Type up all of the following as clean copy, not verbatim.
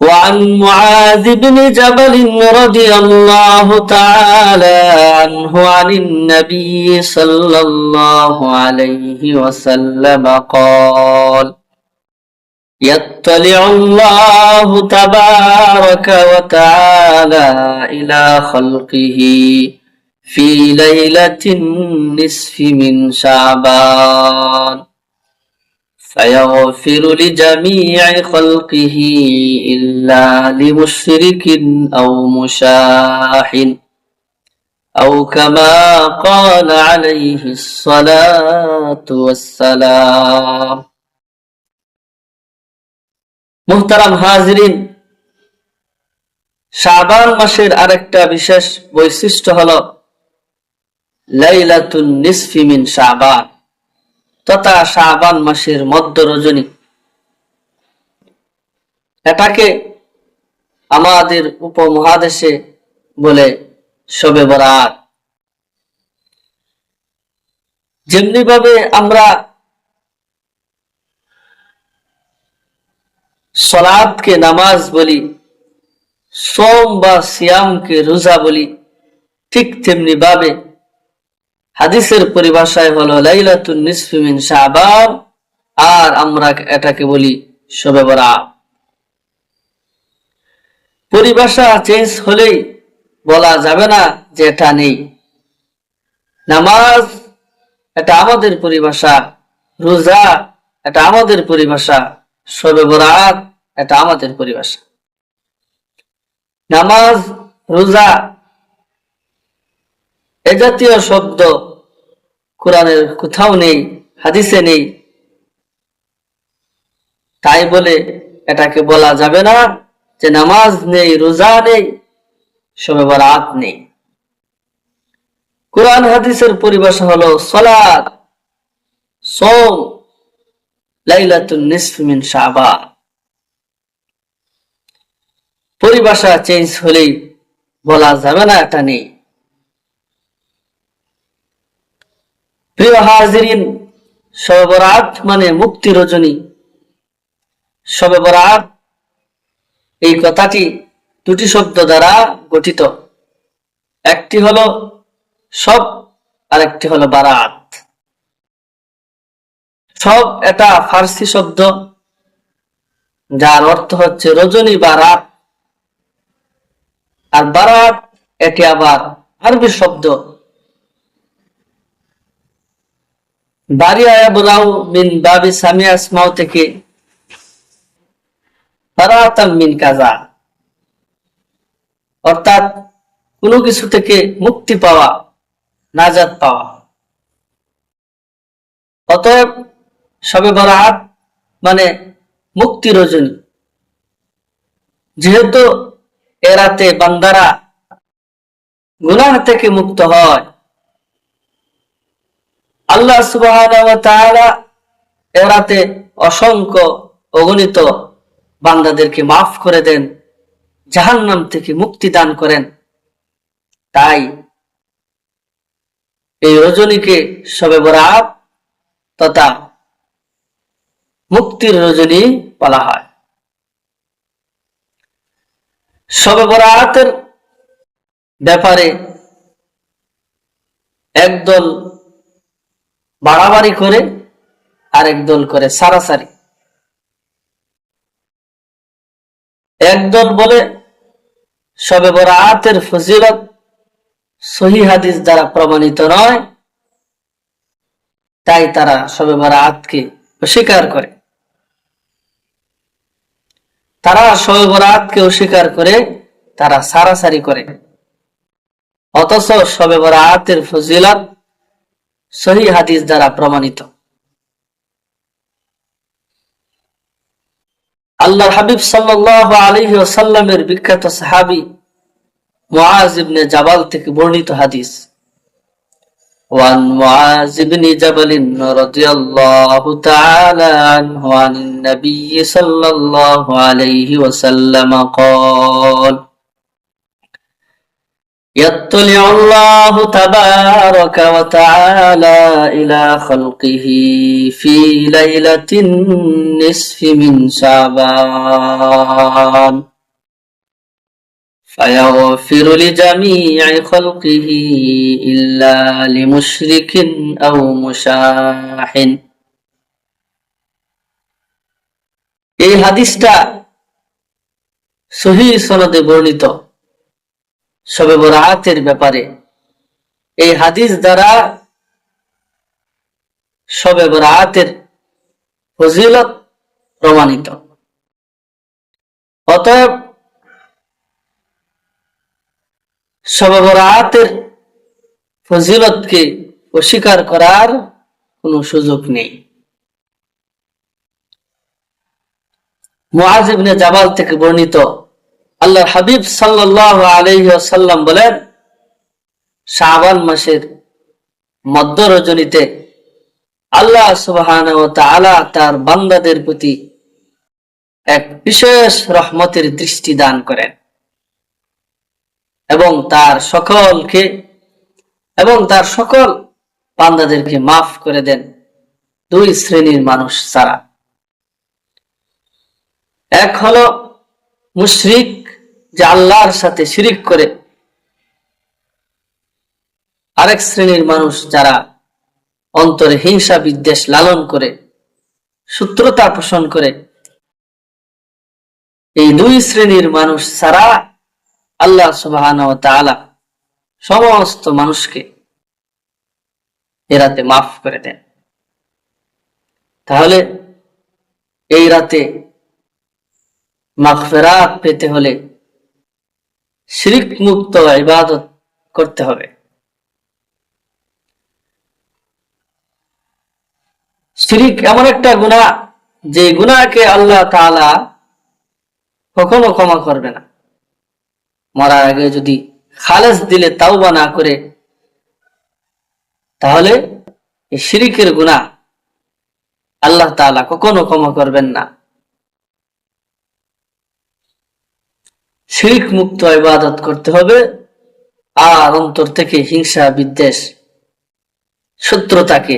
وعن معاذ بن جبل رضي الله تعالى عنه عن النبي صلى الله عليه وسلم قال: يطلع الله تبارك وتعالى إلى خلقه في ليلة النصف من شعبان فيغفر لجميع خلقه إلا لمشرك أو مشاح أو كما قال عليه الصلاة والسلام। মুহতারাম হাজিরিন, শাবান মাসের আরেকটা বিশেষ বৈশিষ্ট্য হলো লাইলাতুন নিসফি মিন শাবান তথা শাবান মাসের মধ্য রজনী। এটাকে আমাদের উপমহাদেশে বলে শবে বরাত। যেমনি ভাবে আমরা সালাতকে নামাজ বলি, সোম বা সিয়ামকে রোজা বলি, ঠিক তেমনি ভাবে হাদিসের পরিভাষায় হলো লাইলাতুন নিসফি মিন শাবান, আর আমরা এটাকে বলি শবে বরাত। পরিভাষা চেঞ্জ হলেই বলা যাবে না যে এটা নেই। নামাজ এটা আমাদের পরিভাষা, রোজা এটা আমাদের পরিভাষা, শবে বরাত এটা আমাদের পরিভাষা। নামাজ, রোজা এ জাতীয় শব্দ কোরআনের কোথাও নেই, হাদিসে নেই। তাই বলে এটাকে বলা যাবে না যে নামাজ নেই, রোজা নেই, শবে বরাত নেই। কোরআন হাদিসের পরিভাষা হলো সালাত, সোম, লাইলাতুন নিসফি মিন শাবান। পরিভাষা চেঞ্জ হলেই বলা যাবে না এটা নেই। প্রিয় হাজিরিন, শবে বরাত মানে মুক্তি রজনী। শবে বরাত এই কথাটি দুটি শব্দ দ্বারা গঠিত, একটি হলো শব আর একটি হলো বারাত। শব এটা ফার্সি শব্দ যার অর্থ হচ্ছে রজনী বা রাত, আর বারাত এটি আবার আরবি শব্দ বারিয়া ইয়াবরাউ মিন বাবি সামিয়া আসমাউ থেকে বারাতাম মিন কাজা, অর্থাৎ কোনো কিছু থেকে মুক্তি পাওয়া, নাজাত পাওয়া। অতএব শবে বরাত মানে মুক্তি রজনী। যেহেতু এ রাতে বান্দারা গুনাহ থেকে মুক্ত হয়, আল্লাহ সুবহানাহু ওয়া তাআলা এ রাতে অসংখ্য অগণিত বান্দাদেরকে মাফ করে দেন, জাহান্নাম থেকে মুক্তি দান করেন। তাই এই রজনীকে শবে বরাত তথা মুক্তির রজনী বলা হয়। শবে বরাতের ব্যাপারে একদল বাড়াবাড়ি করে আর একদল করে সারাসারি। একদল বলে শবে বরাতের ফজিলত সহিহ হাদিস দ্বারা প্রমাণিত নয়, তাই তারা শবে বরাতকে অস্বীকার করে। তারা শবে বরাতকে অস্বীকার করে, তারা সারাসারি করে। অথচ শবে বরাতের ফজিলত সহিহ হাদিস দ্বারা প্রমাণিত। আল্লাহর হাবিব সাল্লাল্লাহু আলাইহি ওয়াসাল্লামের বিখ্যাত সাহাবী মুআজ ইবনে জাবাল থেকে বর্ণিত হাদিস। ওয়ান মুআজ ইবনে জাবাল রাদিয়াল্লাহু তাআলা আনহু আনিন নবী সাল্লাল্লাহু আলাইহি ওয়াসাল্লাম قال: يطلع الله تبارك وتعالى إلى خلقه في ليلة النصف من شعبان فيغفر لجميع خلقه إلا لمشرك أو مشاح এই হাদিসটা সহিহ সনদে বর্ণিত শবে বরাতের ব্যাপারে। এই হাদিস দ্বারা শবে বরাতের ফজিলত প্রমাণিত। অতএব শবে বরাতের ফজিলতকে অস্বীকার করার কোনো সুযোগ নেই। মুআজ ইবনে জাবাল থেকে বর্ণিত, আল্লাহর হাবিব সাল্লাল্লাহু আলাইহি ওয়াসাল্লাম বলেন, শাবান মাসের মধ্য রজনীতে আল্লাহ সুবহানাহু ওয়া তাআলা তার বান্দাদের প্রতি এক বিশেষ রহমতের দৃষ্টি দান করেন এবং তার সকল বান্দাদেরকে মাফ করে দেন, দুই শ্রেণীর মানুষ ছাড়া। এক হলো মুশরিক, যে আল্লাহর সাথে শিরিক করে। আরেক শ্রেণীর মানুষ যারা অন্তরে হিংসা বিদ্বেষ লালন করে, শত্রুতা পোষণ করে। এই দুই শ্রেণীর মানুষ ছাড়া আল্লাহ সুবহানাহু ওয়া তাআলা সমস্ত মানুষকে এ রাতে মাফ করে দেন। তাহলে এই রাতে মাগফিরাত পেতে হলে শিরক মুক্ত ইবাদত করতে হবে। শিরক এমন একটা গুনাহ, যে গুনাহকে আল্লাহ তাআলা কখনো ক্ষমা করবে না। মরার আগে যদি খালেস দিলে তাওবা না করে, তাহলে এই শিরকের গুনাহ আল্লাহ তাআলা কখনো ক্ষমা করবেন না। শিরক মুক্ত ইবাদত করতে হবে, আর অন্তর থেকে হিংসা বিদ্বেষ শত্রুতাকে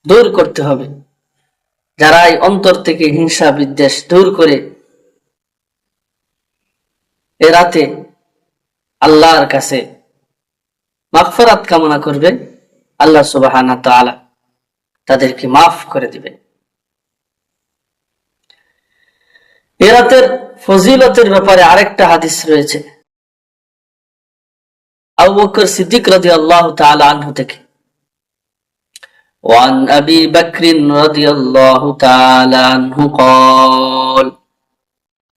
দূর করতে হবে। যারা এই অন্তর থেকে হিংসা বিদ্বেষ দূর করে এ রাতে আল্লাহর কাছে মাগফিরাত কামনা করবে, আল্লাহ সুবহানাহু ওয়া তাআলা তাদেরকে মাফ করে দিবেন। এ রাতের ফজিলতের ব্যাপারে আরেকটা হাদিস রয়েছে আবু বকর সিদ্দিক রাদিয়াল্লাহু তাআলা আনহু থেকে। وعن أبي بكر رضي الله تعالى عنه قال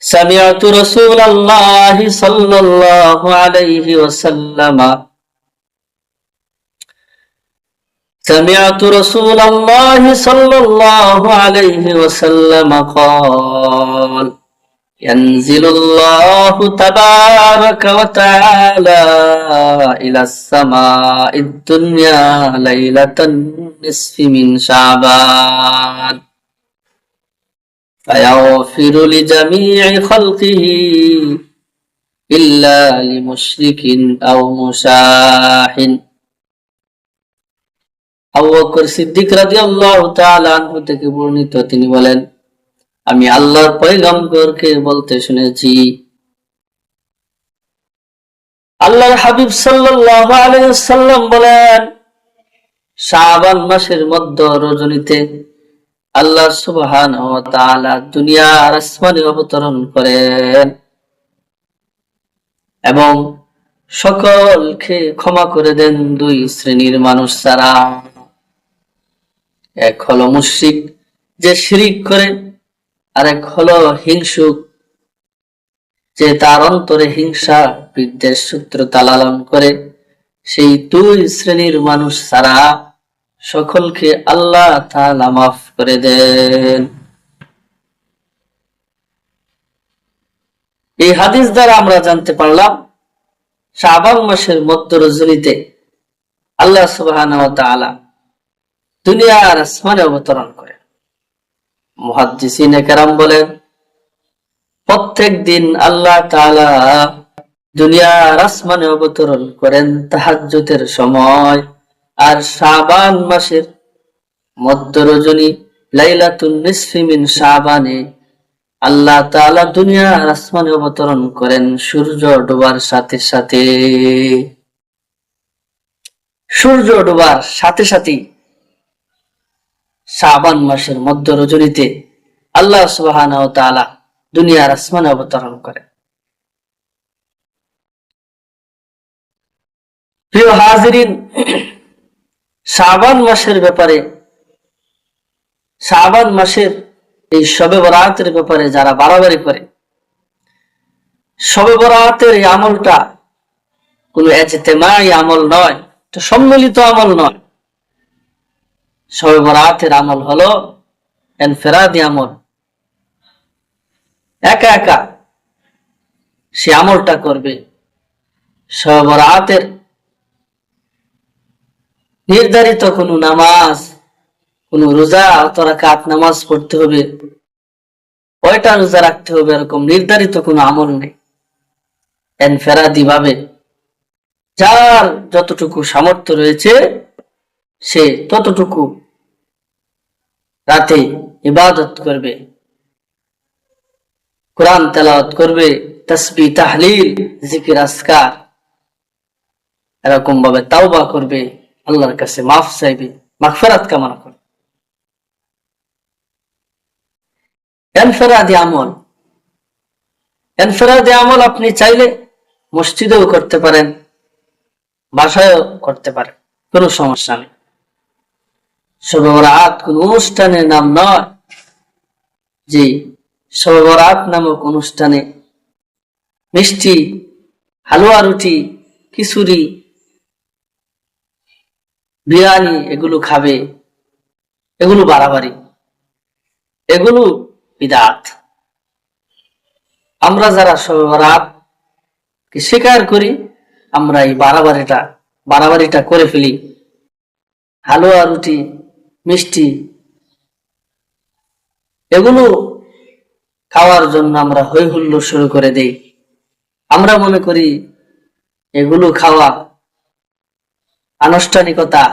سمعت رسول الله صلى الله عليه وسلم قال ينزل الله تبارك وتعالى إلى السماء الدنيا ليلة النصف من شعبان فيغفر لجميع خلقه إلا لمشرك أو مشاح। আবু বকর সিদ্দিক রাদিয়াল্লাহু তাআলা আনহু থেকে বর্ণিত, তিনি বলেন, আমি আল্লাহর পয়গম্বরকে বলতে শুনেছি, আল্লাহর হাবিব সাল্লাল্লাহু আলাইহি ওয়াসাল্লাম বলেন, শাবান মাসের মধ্য রজনীতে আল্লাহ সুবহানাহু ওয়া তাআলা দুনিয়ার আসমানে অবতরণ করেন এবং সকলকে ক্ষমা করে দেন, দুই শ্রেণীর মানুষ ছাড়া। এক হলো মুশরিক, যে শিরিক করে, আর এক হলো হিংসুক, যে তার অন্তরে হিংসা বিদ্বেষ শত্রুতা লালন করে। সেই দুই শ্রেণীর মানুষ ছাড়া সকলকে আল্লাহ তাআলা মাফ করে দেন। এই হাদিস দ্বারা আমরা জানতে পারলাম, শাবান মাসের মধ্য রজনীতে আল্লাহ সুবহানাহু ওয়া তাআলা দুনিয়ার আসমানে অবতরণ করেন। মুহাদ্দিসিনে কেরাম বলেন, প্রত্যেক দিন আল্লাহ তাআলা দুনিয়ার আসমানে অবতরণ করেন তাহাজ্জুদের সময়। আর শাবান মাসের মধ্য রজনী লাইলাতুন নিসফি মিন শাবানে আল্লাহ তাআলা দুনিয়ার আসমানে অবতরণ করেন সূর্য ডোবার সাথে সাথে। সূর্য ডোবার সাথে সাথে শাবান মাসের মধ্য রজনীতে আল্লাহ সুবহানাহু ওয়া তাআলা দুনিয়ার আসমানে অবতরণ করেন। প্রিয় হাজিরিন, শাবান মাসের ব্যাপারে, শাবান মাসের এই শবে বরাতের ব্যাপারে যারা বাড়াবাড়ি করে, শবে বরাতের এই আমলটা কোন ইজতেমাই আমল নয়, এটা সম্মিলিত আমল নয়। শবে বরাতের আমল হলো ইনফিরাদি আমল, একা একা সে আমলটা করবে। শবে বরাতের নির্ধারিত কোন নামাজ, কোন রোজা অত রাকাত নামাজ পড়তে হবে, কয়টা রোজা রাখতে হবে, এরকম নির্ধারিত কোন আমল নেই। ইনফিরাদি ভাবে যার যতটুকু সামর্থ্য রয়েছে সে ততটুকু রাতে ইবাদত করবে, কোরআন তেলাওয়াত করবে, তাসবিহ তাহলিল জিকির আজকার এরকম ভাবে তাওবা করবে, আল্লাহর কাছে মাফ চাইবে, মাগফিরাত কামনা করবে। ইনফিরাদি আমল, ইনফিরাদি আমল আপনি চাইলে মসজিদেও করতে পারেন, বাসায়ও করতে পারেন, কোনো সমস্যা নেই। শবে বরাত কোন অনুষ্ঠানের নাম নয় যে শবে বরাত নামক অনুষ্ঠানে মিষ্টি, হালুয়া, রুটি, খিচুড়ি, বিরিয়ানি এগুলো খাবে, এগুলো বাড়াবাড়ি, এগুলো বিদআত। আমরা যারা শবে বরাত কে স্বীকার করি, আমরা এই বাড়াবাড়িটা করে ফেলি। হালুয়া, রুটি, মিষ্টি এগুলো খাওয়ার জন্য আমরা হৈ হুল্লোড় শুরু করে দেই। আমরা মনে করি এগুলো খাওয়া আনুষ্ঠানিকতা,